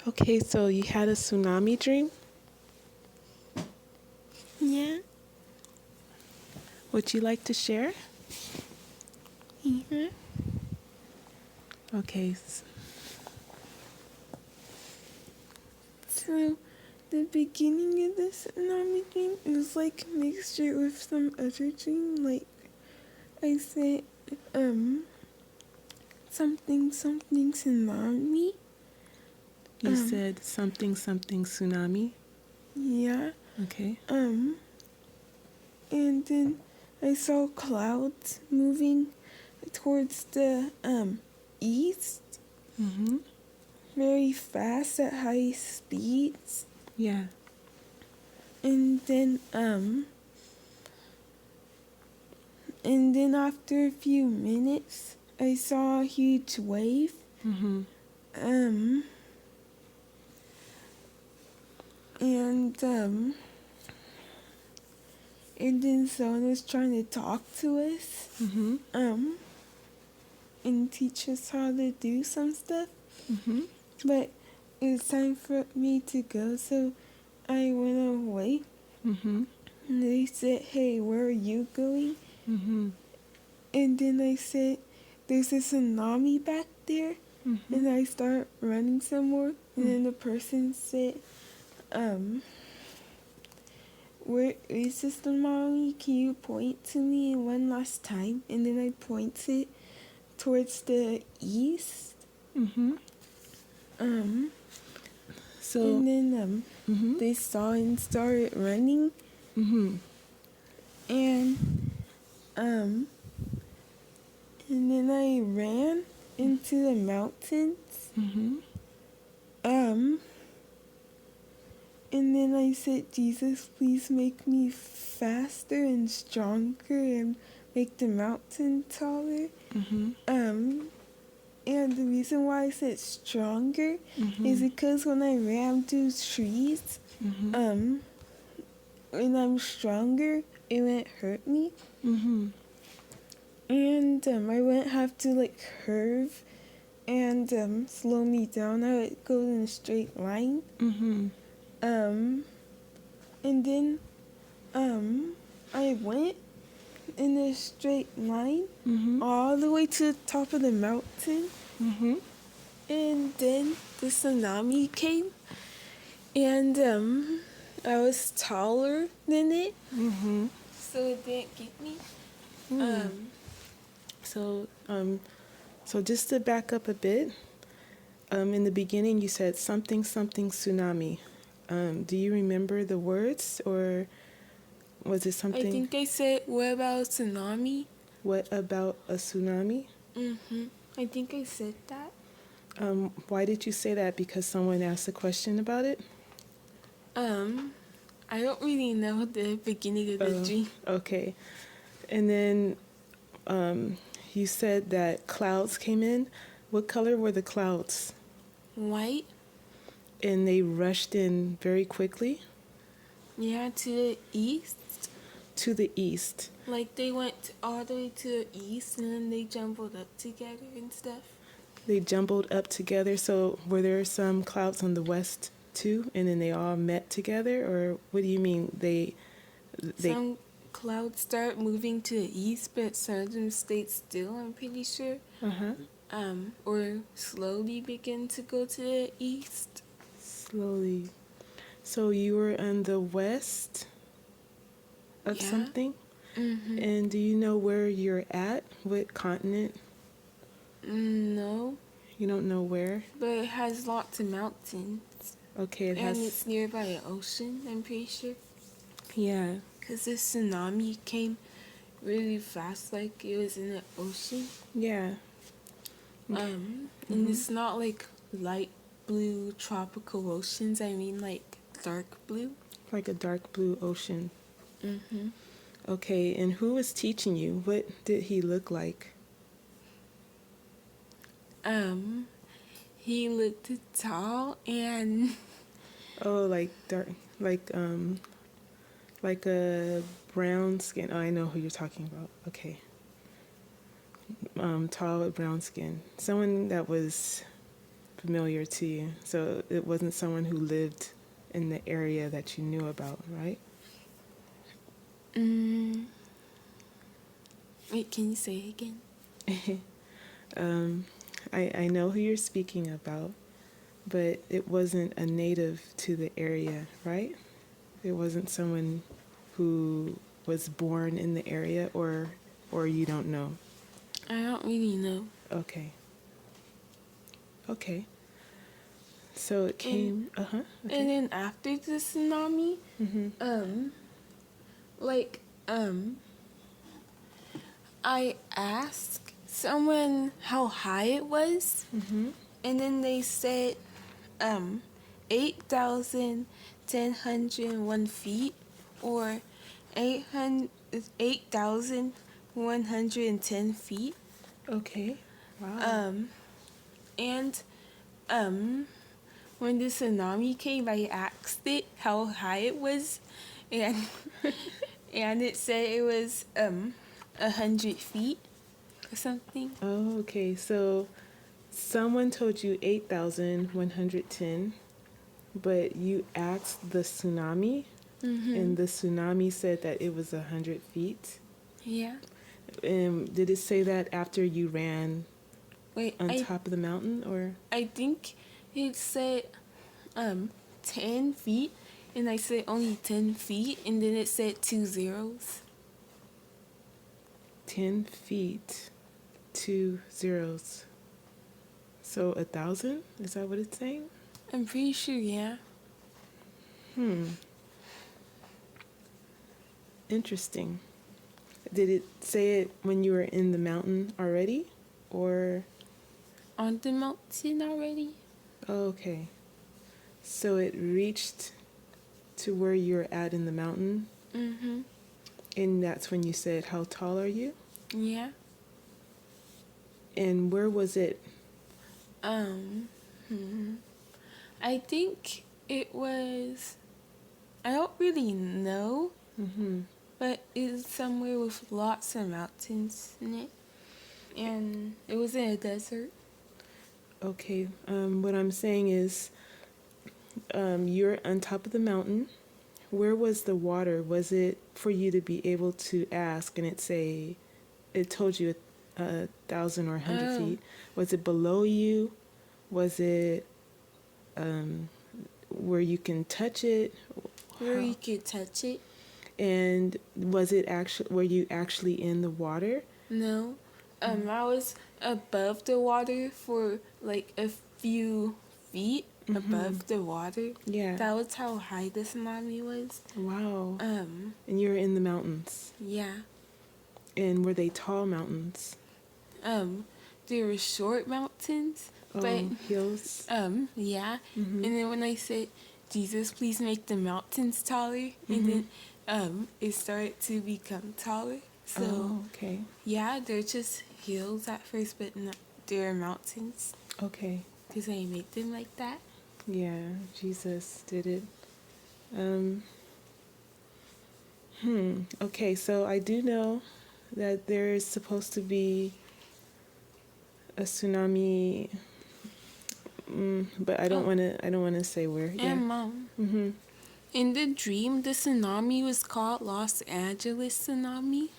Okay, so you had a tsunami dream? Yeah. Would you like to share? Yeah. Okay. So the beginning of the tsunami dream was like a mixture with some other dream. Like I said, something tsunami. You said something tsunami? Yeah. Okay. And then I saw clouds moving towards the east Mm-hmm. very fast at high speeds. Yeah. And then after a few minutes I saw a huge wave. Mm-hmm. Um and then someone was trying to talk to us. Mm-hmm. And teach us how to do some stuff. Mm-hmm. But it was time for me to go, so I went away. Mm-hmm. And they said, "Hey, where are you going?" Mm-hmm. And then I said, "There's a tsunami back there." Mm-hmm. And I start running some more. And then the person said, "Where is the tsunami? Can you point to me one last time?" And then I pointed towards the east. Mm-hmm. So. And then Mm-hmm. they saw and started running. Mm-hmm. And and then I ran into the mountains. Mm-hmm. And then I said, "Jesus, please make me faster and stronger and make the mountain taller." Mm-hmm. And the reason why I said stronger is because when I ran through trees, Mm-hmm. when I'm stronger, it won't hurt me. Mm-hmm. And I wouldn't have to like curve and slow me down. I would go in a straight line. Mm-hmm. And then I went in a straight line all the way to the top of the mountain. Mm-hmm. And then the tsunami came, and I was taller than it, Mm-hmm. so it didn't get me. So, so just to back up a bit, in the beginning you said something tsunami. Do you remember the words, or was it something? I think I said, "What about a tsunami?" What about a tsunami? I think I said that. Why did you say that? Because someone asked a question about it? I don't really know the beginning of the dream. Okay. And then you said that clouds came in. What color were the clouds? White? And they rushed in very quickly? Yeah, to the east. To the east. Like they went all the way to the east and then they jumbled up together and stuff. They jumbled up together. So were there some clouds on the west too, and then they all met together? Or what do you mean they Some clouds start moving to the east, but some of them stayed still, I'm pretty sure. Or slowly begin to go to the east. Slowly. So you were on the west of something? And do you know where you're at? What continent? No. You don't know where? But it has lots of mountains. Okay, it and has. it's nearby an ocean, I'm pretty sure. Yeah. Because the tsunami came really fast, like it was in the ocean. Yeah. And it's not like light blue tropical oceans, I mean like dark blue. Like a dark blue ocean. Okay, and who was teaching you? What did he look like? He looked tall and Oh, like dark, like a brown skin. Oh, I know who you're talking about. Okay. Tall with brown skin. Someone that was familiar to you. So it wasn't someone who lived in the area that you knew about, right? Wait, can you say it again? I know who you're speaking about, but it wasn't a native to the area, right? It wasn't someone who was born in the area, or you don't know. I don't really know. Okay. Okay. So it came. Okay. And then after the tsunami, like, I asked someone how high it was, and then they said, 8,101 feet, or 8,110 feet. Okay. Wow. And when the tsunami came, I asked it how high it was, and and it said it was 100 feet or something. Oh, okay. So someone told you 8,110, but you asked the tsunami, and the tsunami said that it was 100 feet. Yeah. Did it say that after you ran Wait, on top of the mountain, or? I think it said 10 feet, and I said only 10 feet, and then it said 2 zeros. 10 feet, 2 zeros. So 1,000? Is that what it's saying? I'm pretty sure, yeah. Interesting. Did it say it when you were in the mountain already, or? On the mountain already? Oh, okay. So it reached to where you're at in the mountain, and that's when you said, "How tall are you?" Yeah. And where was it? I think it was, I don't really know, but it's somewhere with lots of mountains in it. And it was in a desert. Okay. What I'm saying is, you're on top of the mountain. Where was the water? Was it for you to be able to ask, and it told you 1,000 or 100 feet? Was it below you? Was it where you can touch it? Where you could touch it? And was it actually, were you actually in the water? No. I was above the water for like a few feet above the water. Yeah. That was how high the tsunami was. Wow. And you were in the mountains. Yeah. And were they tall mountains? There were short mountains, but hills. yeah. And then when I said, "Jesus, please make the mountains taller," and then it started to become taller. So okay. yeah, they're just hills at first, but they're mountains. Okay. Because I made them like that. Yeah, Jesus did it. Okay, so I do know that there is supposed to be a tsunami, but I don't want to. I don't want to say where. And Yeah. Mom, in the dream, the tsunami was called Los Angeles Tsunami.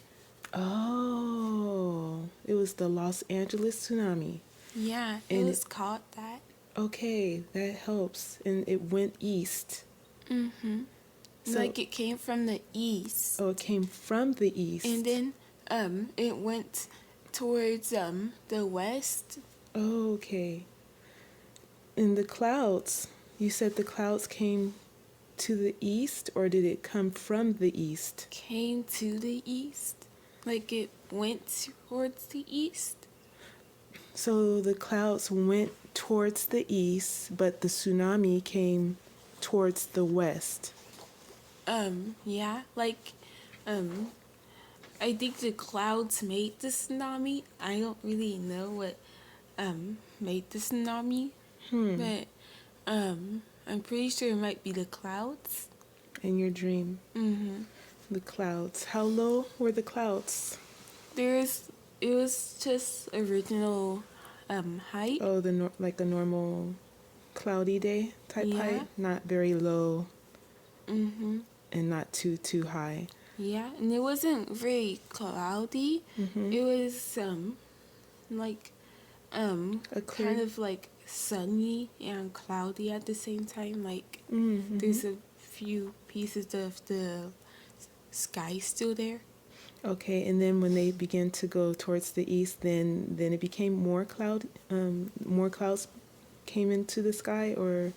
Oh, it was the Los Angeles Tsunami. Yeah, it was called that. Okay, that helps. And it went east. So, Like it came from the east. Oh, it came from the east. And then it went towards the west. Oh, okay. In the clouds, you said the clouds came to the east, or did it come from the east? Came to the east. Like it went towards the east. So the clouds went towards the east, but the tsunami came towards the west. Yeah, like, I think the clouds made the tsunami. I don't really know what, made the tsunami. But, I'm pretty sure it might be the clouds. In your dream. The clouds. How low were the clouds? It was just original, height. Oh, like a normal cloudy day type Yeah. height, not very low Mhm. and not too high. Yeah, and it wasn't very cloudy. Mm-hmm. It was like A kind clear. of like sunny and cloudy at the same time. Like Mm-hmm. there's a few pieces of the sky still there. Okay, and then when they began to go towards the east, then it became more cloud. More clouds came into the sky, or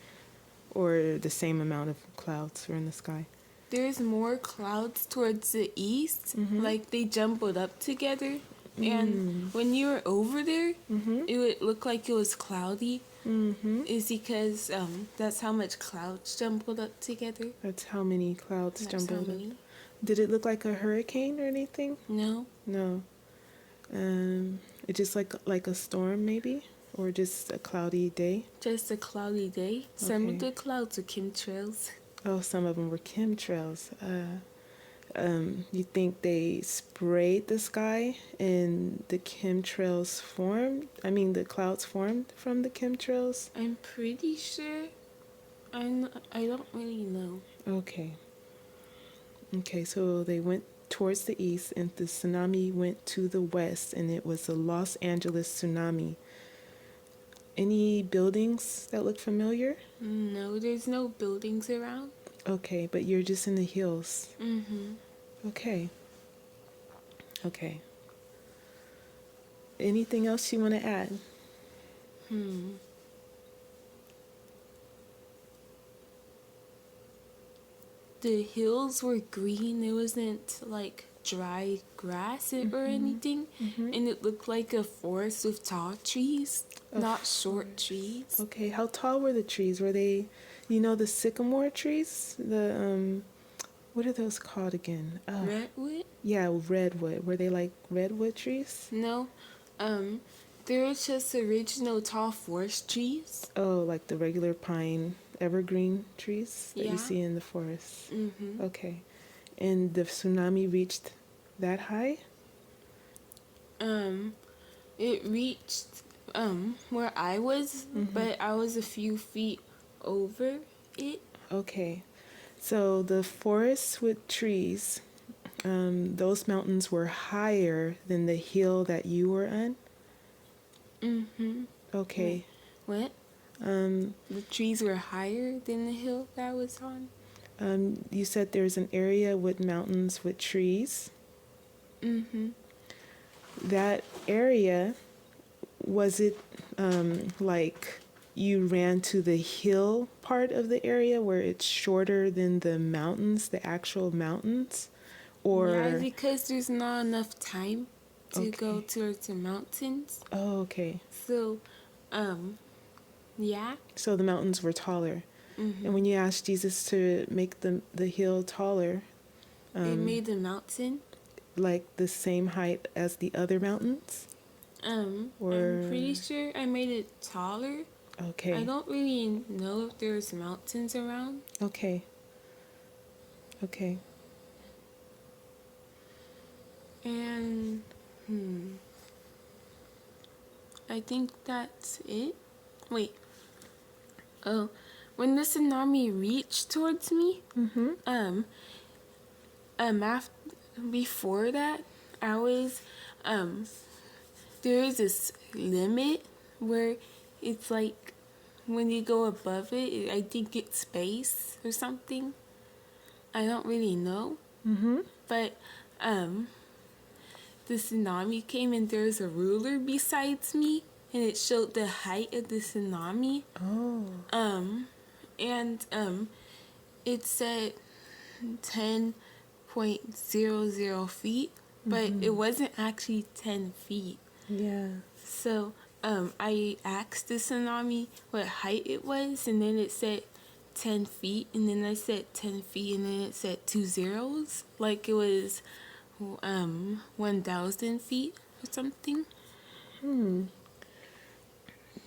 the same amount of clouds were in the sky. There's more clouds towards the east, Mm-hmm. like they jumbled up together. And Mm. when you were over there, Mm-hmm. it would look like it was cloudy. Mm-hmm. Is because that's how much clouds jumbled up together. That's how many clouds That's how jumbled up. many. Did it look like a hurricane or anything? No, No. It just like a storm maybe, or just a cloudy day. just a cloudy day. Some of Okay. the clouds are chemtrails. Oh, some of them were chemtrails. You think they sprayed the sky and the chemtrails formed? I mean, the clouds formed from the chemtrails? I'm pretty sure. I don't really know. Okay. Okay, so they went towards the east and the tsunami went to the west, and it was the Los Angeles Tsunami. Any buildings that look familiar? No, there's no buildings around. Okay, but you're just in the hills. Mm-hmm. Okay. Okay. Anything else you want to add? The hills were green. It wasn't like dry grass or anything. And it looked like a forest with tall trees, not short trees. Okay, how tall were the trees? Were they, the sycamore trees? What are those called again? Redwood? Yeah, redwood. Were they like redwood trees? No. They were just original tall forest trees. Oh, like the regular pine evergreen trees that Yeah. you see in the forest. Mm-hmm. Okay. And the tsunami reached that high? It reached where I was, but I was a few feet over it. Okay. So the forests with trees, those mountains were higher than the hill that you were on? Mm-hmm. Okay. What? The trees were higher than the hill that I was on. You said there's an area with mountains with trees. Mm-hmm. That area, was it like you ran to the hill part of the area where it's shorter than the mountains, the actual mountains? Or Yeah, because there's not enough time to Okay. go towards the mountains. Oh, okay. So, yeah. So the mountains were taller. Mm-hmm. And when you asked Jesus to make the hill taller, It made the mountain. like the same height as the other mountains? Or I'm pretty sure I made it taller. okay. I don't really know if there's mountains around. Okay. Okay. And, I think that's it. Wait. Oh, when the tsunami reached towards me, before that, I was, there is this limit where it's like when you go above it, I think it's space or something. I don't really know. But, the tsunami came and there's a ruler besides me and it showed the height of the tsunami. Oh. And it said 10.00 feet, but it wasn't actually 10 feet. Yeah. So I asked the tsunami what height it was, and then it said 10 feet, and then I said 10 feet, and then it said 2 zeros, like it was 1,000 feet or something.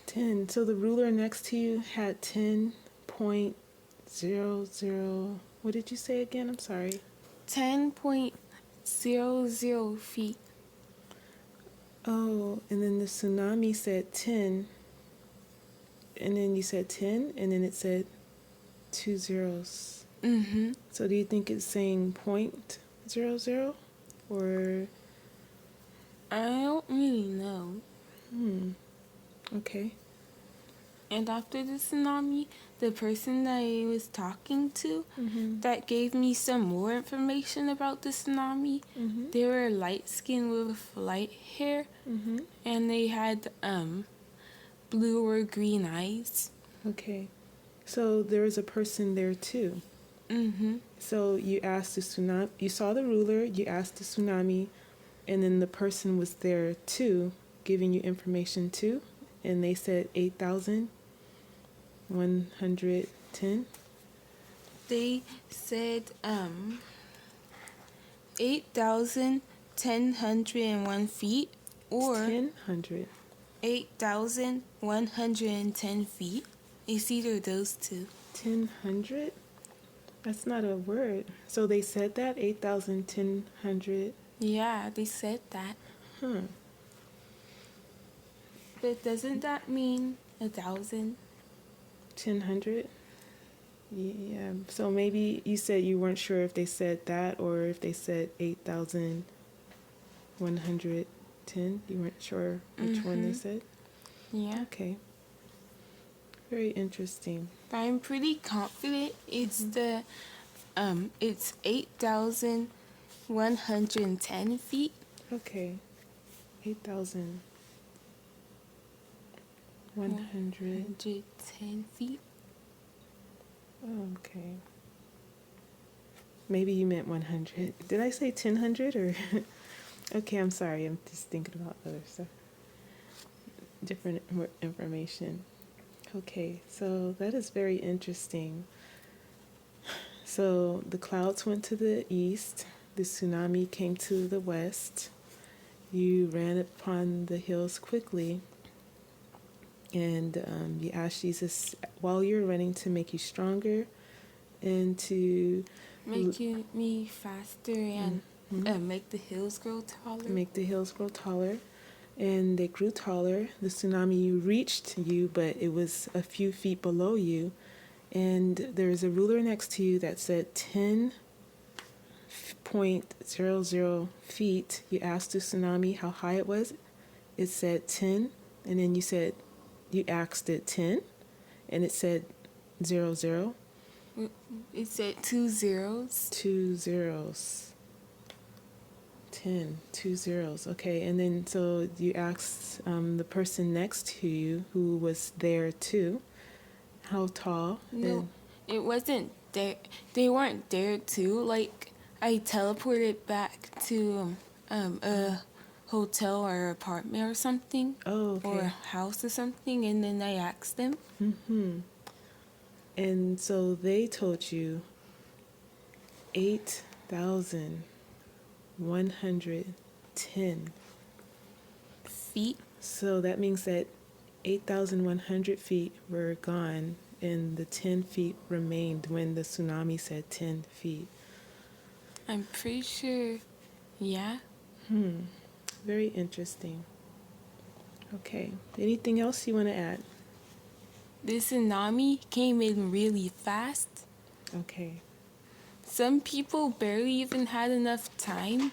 10. So the ruler next to you had 10.00. What did you say again? I'm sorry. 10.00 feet. Oh, and then the tsunami said 10, and then you said 10, and then it said 2 zeros. Mm-hmm. So do you think it's saying 0.00? Or, I don't really know. okay. And after the tsunami, the person that I was talking to Mm-hmm. that gave me some more information about the tsunami, Mm-hmm. they were light skinned with light hair, Mm-hmm. and they had blue or green eyes. Okay. So there was a person there too. Mm-hmm. So you asked the tsunami, you saw the ruler, you asked the tsunami, and then the person was there too, giving you information too, and they said 8,110. They said 8,101 feet or 1,000. 8,110 feet. It's either those two. 1,000? That's not a word. So they said that 8,100. Yeah, they said that. Huh. But doesn't that mean 1,000? 1,000. Yeah. So maybe you said you weren't sure if they said that or if they said 8,110. You weren't sure which one they said. Yeah. Okay. Very interesting. But I'm pretty confident it's 8,110 feet. Okay. 8,100. 110 feet. Okay. Maybe you meant 100. Did I say 1,000 or? Okay, I'm sorry. I'm just thinking about other stuff. Different information. Okay, so that is very interesting. So the clouds went to the east, the tsunami came to the west. You ran upon the hills quickly, and you asked Jesus while you were running to make you stronger and to Me faster and make the hills grow taller. make the hills grow taller. And they grew taller. The tsunami reached you, but it was a few feet below you. And there was a ruler next to you that said 10.00 feet. You asked the tsunami how high it was. It said 10. And then you asked it 10. And it said 00. It said 2 zeros. 2 zeros. 10, 2 zeros. Okay, and then so you asked the person next to you who was there too, how tall? No, it wasn't there. They weren't there too. Like, I teleported back to a hotel or apartment or something. Oh, okay. Or a house or something, and then I asked them. Mm-hmm. And so they told you 8,110 Feet. So that means that 8,100 feet were gone and the 10 feet remained when the tsunami said 10 feet. I'm pretty sure. Yeah. Very interesting. Okay. Anything else you want to add? The tsunami came in really fast. Okay. Some people barely even had enough time.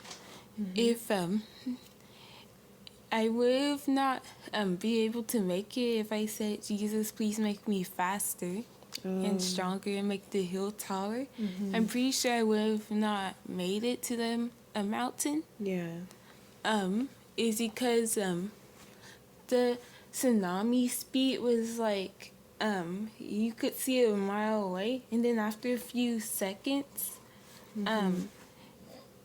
If I would have not be able to make it if I said, Jesus, please make me faster and stronger and make the hill taller. I'm pretty sure I would have not made it to a mountain. Yeah. Is because the tsunami speed was like you could see it a mile away, and then after a few seconds,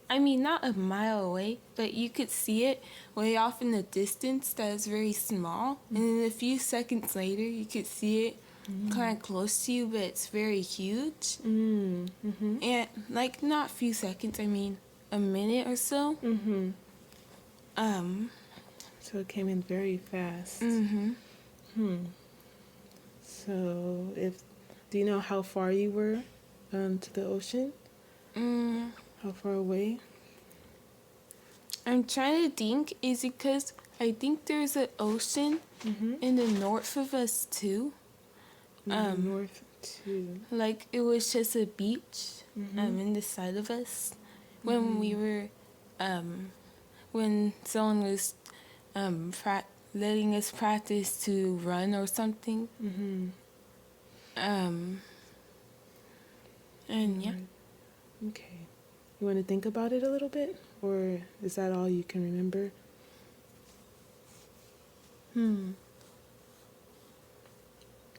I mean, not a mile away, but you could see it way off in the distance that was very small. And then a few seconds later, you could see it kind of close to you, but it's very huge. And, like, not a few seconds, I mean a minute or so. So it came in very fast. So do you know how far you were to the ocean? How far away? I'm trying to think, is it because I think there's an ocean in the north of us too. North too. Like it was just a beach in the side of us when we were when someone was letting us practice to run or something. And yeah. Okay. You want to think about it a little bit? Or is that all you can remember?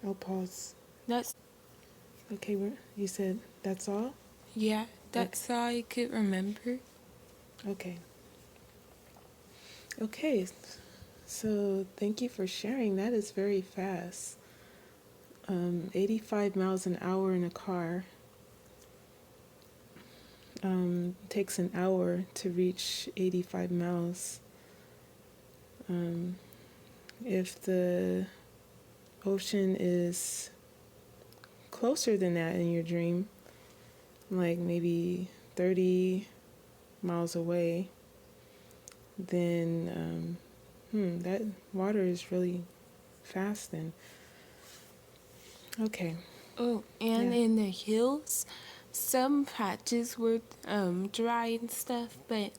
I'll pause. That's Okay, you said that's all? that's all I could remember. Okay. Okay, so thank you for sharing. That is very fast. 85 miles an hour in a car. Takes an hour to reach 85 miles. If the ocean is closer than that in your dream, like maybe 30 miles away, then that water is really fast then. Okay. Oh, and Yeah. in the hills, some patches were dry and stuff, but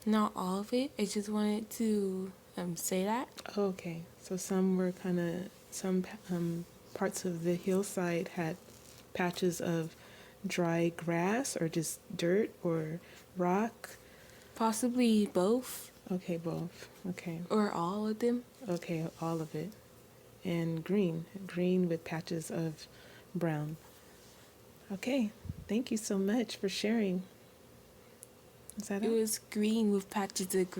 not all of it. I just wanted to say that. Okay. So some parts of the hillside had patches of dry grass or just dirt or rock. Possibly both Okay, both. Okay. or all of them. Okay, all of it. And green with patches of brown. Okay, thank you so much for sharing. Is that It all? was green with patches of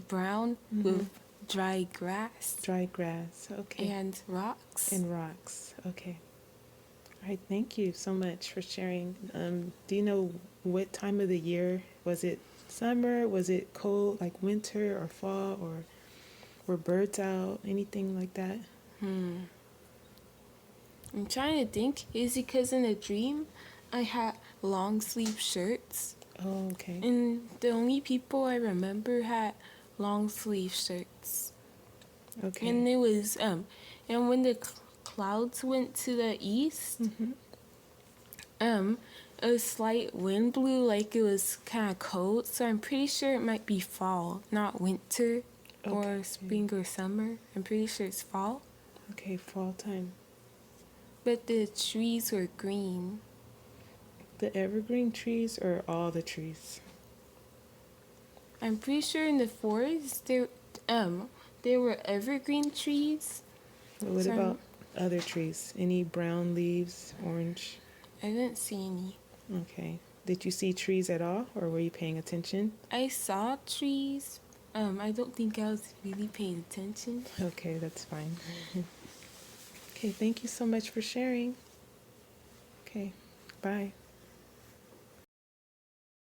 brown with dry grass Dry grass. Okay. and rocks. And rocks. Okay. All right, thank you so much for sharing. Do you know what time of the year? Was it summer? Was it cold, like winter or fall, or were birds out? Anything like that? I'm trying to think. Is it because in a dream I had long sleeve shirts? Oh, okay. And the only people I remember had long sleeve shirts. Okay. And it was and when the clouds went to the east, a slight wind blew, like it was kind of cold. So I'm pretty sure it might be fall, not winter or Okay. spring or summer. I'm pretty sure it's fall. Okay, fall time. But the trees were green. The evergreen trees or all the trees? I'm pretty sure in the forest there were evergreen trees. What about other trees? Any brown leaves, orange? I didn't see any. Okay. Did you see trees at all, or were you paying attention? I saw trees. I don't think I was really paying attention. Okay, that's fine. Okay, thank you so much for sharing. Okay, bye.